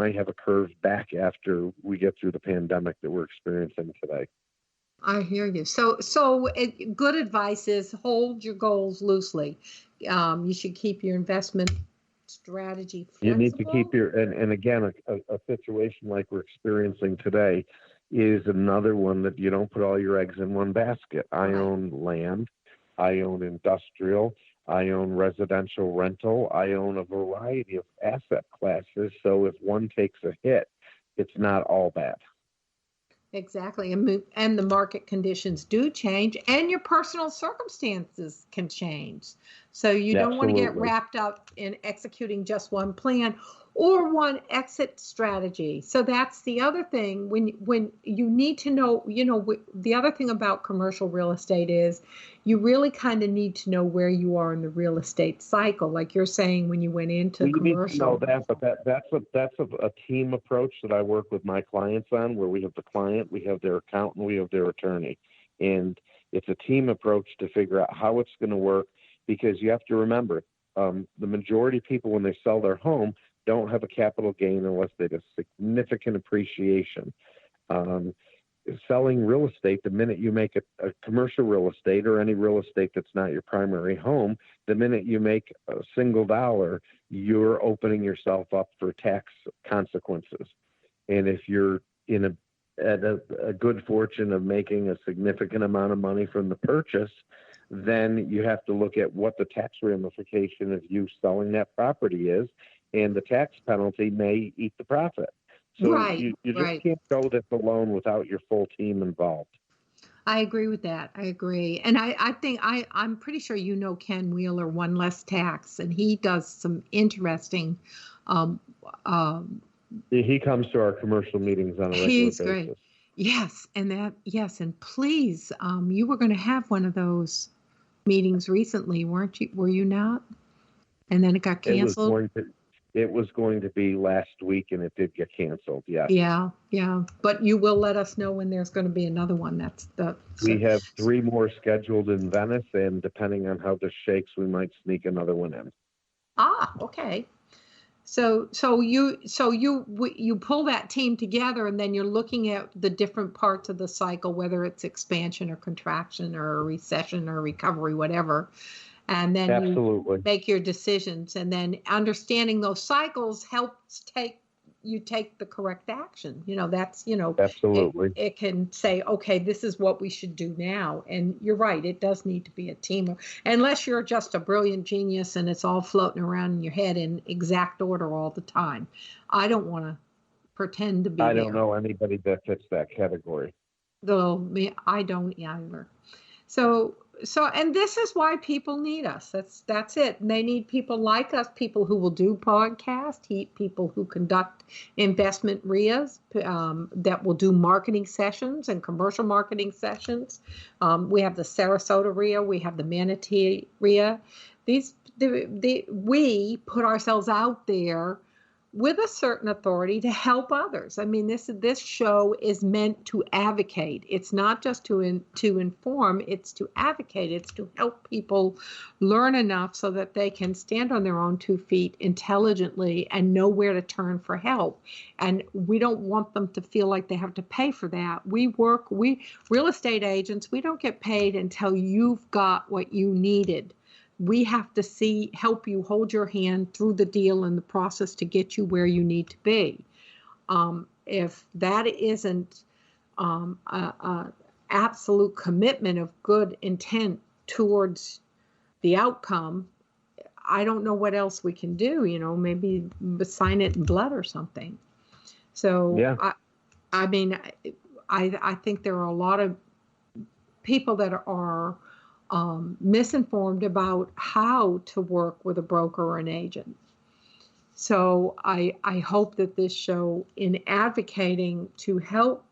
might have a curve back after we get through the pandemic that we're experiencing today. I hear you. Good advice is hold your goals loosely. You should keep your investment strategy flexible. You need to keep and again, a situation like we're experiencing today is another one that you don't put all your eggs in one basket. I own land, I own industrial, I own residential rental, I own a variety of asset classes. So if one takes a hit, it's not all bad. Exactly. And the market conditions do change, and your personal circumstances can change. So you don't want to get wrapped up in executing just one plan or one exit strategy. So that's the other thing. When you need to know, the other thing about commercial real estate is you really kind of need to know where you are in the real estate cycle. Like you're saying, when you went into commercial. Need to know that, but that's a team approach that I work with my clients on, where we have the client, we have their accountant, we have their attorney. And it's a team approach to figure out how it's going to work, because you have to remember, the majority of people, when they sell their home, don't have a capital gain unless they have significant appreciation. Selling real estate, the minute you make a commercial real estate or any real estate that's not your primary home, the minute you make a single dollar, you're opening yourself up for tax consequences. And if you're at a good fortune of making a significant amount of money from the purchase, then you have to look at what the tax ramification of you selling that property is, and the tax penalty may eat the profit. So you just can't go this alone without your full team involved. I agree with that. I agree. And I think I'm pretty sure Ken Wheeler, One Less Tax, and he does some interesting he comes to our commercial meetings on a regular basis. He's great. Yes, and please, you were going to have one of those meetings recently, weren't you? Were you not? And then it got canceled. It was going to be last week, and it did get canceled. Yes. Yeah. But you will let us know when there's going to be another one. We have 3 more scheduled in Venice, and depending on how this shakes, we might sneak another one in. Okay. So you pull that team together, and then you're looking at the different parts of the cycle, whether it's expansion or contraction or a recession or recovery, whatever. And then you make your decisions, and then understanding those cycles helps you take the correct action. Absolutely. It can say, okay, this is what we should do now. And you're right, it does need to be a team. Unless you're just a brilliant genius and it's all floating around in your head in exact order all the time. I don't want to pretend to be I don't know anybody that fits that category. Though I don't either. So, and this is why people need us. That's it. They need people like us, people who will do podcasts, people who conduct investment RIAs, that will do marketing sessions and commercial marketing sessions. We have the Sarasota RIA, we have the Manatee RIA. We put ourselves out there with a certain authority to help others. I mean, this show is meant to advocate. It's not just to inform, it's to advocate. It's to help people learn enough so that they can stand on their own 2 feet intelligently and know where to turn for help. And we don't want them to feel like they have to pay for that. We real estate agents, we don't get paid until you've got what you needed. We have to help you hold your hand through the deal and the process to get you where you need to be. If that isn't an absolute commitment of good intent towards the outcome, I don't know what else we can do. Maybe sign it in blood or something. So yeah. I mean, I think there are a lot of people that are misinformed about how to work with a broker or an agent. So I hope that this show, in advocating to help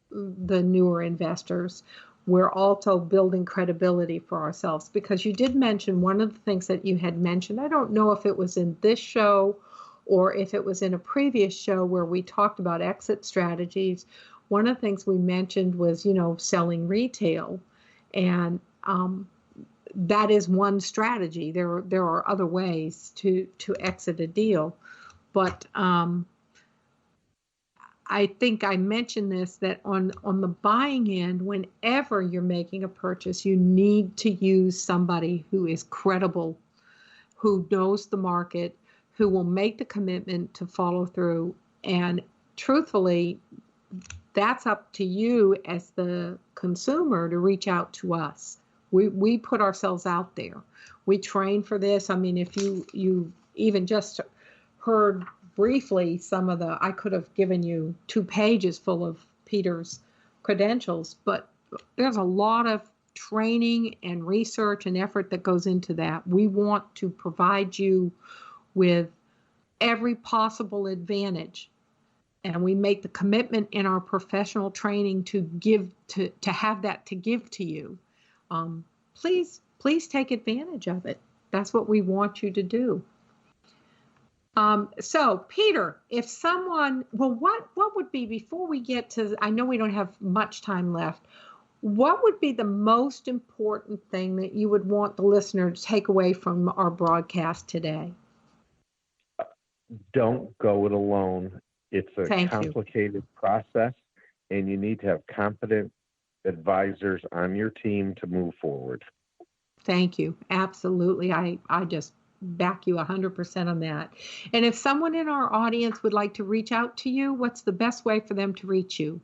the newer investors, we're also building credibility for ourselves. Because you did mention one of the things that you had mentioned, I don't know if it was in this show or if it was in a previous show where we talked about exit strategies. One of the things we mentioned was, selling retail. And that is one strategy. There are other ways to exit a deal, but I think I mentioned this, that on the buying end, whenever you're making a purchase, you need to use somebody who is credible, who knows the market, who will make the commitment to follow through. And truthfully, that's up to you as the consumer to reach out to us. We put ourselves out there. We train for this. I mean, if you even just heard briefly some of the, I could have given you 2 pages full of Peter's credentials, but there's a lot of training and research and effort that goes into that. We want to provide you with every possible advantage, and we make the commitment in our professional training to give to have that to give to you. Please take advantage of it. That's what we want you to do. So Peter, if someone, well, what would be, before we get to, I know we don't have much time left, what would be the most important thing that you would want the listener to take away from our broadcast today? Don't go it alone. It's a Thank you. complicated process, and you need to have competent advisors on your team to move forward. Thank you. Absolutely. I just back you 100% on that. And if someone in our audience would like to reach out to you, what's the best way for them to reach you?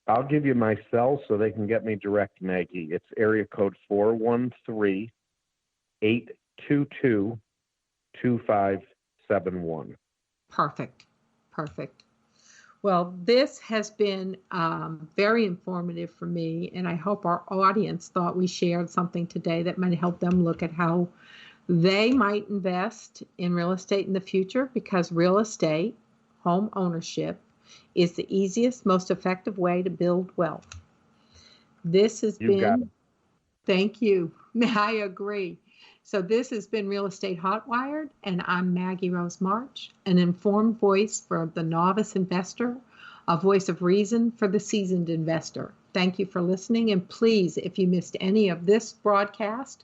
I'll give you my cell so they can get me direct, Maggie. It's area code 413-822-2571. Perfect. Well, this has been very informative for me, and I hope our audience thought we shared something today that might help them look at how they might invest in real estate in the future, because real estate, home ownership, is the easiest, most effective way to build wealth. This has been, thank you. I agree. So this has been Real Estate Hotwired, and I'm Maggie Rose March, an informed voice for the novice investor, a voice of reason for the seasoned investor. Thank you for listening, and please, if you missed any of this broadcast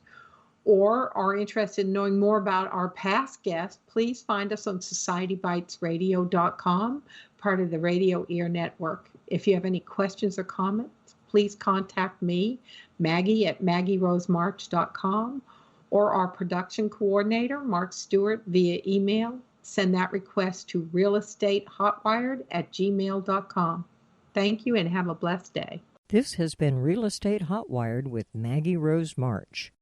or are interested in knowing more about our past guests, please find us on societybitesradio.com, part of the Radio Ear Network. If you have any questions or comments, please contact me, Maggie, at maggierosemarch.com, or our production coordinator, Mark Stewart, via email. Send that request to realestatehotwired@gmail.com. Thank you and have a blessed day. This has been Real Estate Hotwired with Maggie Rose March.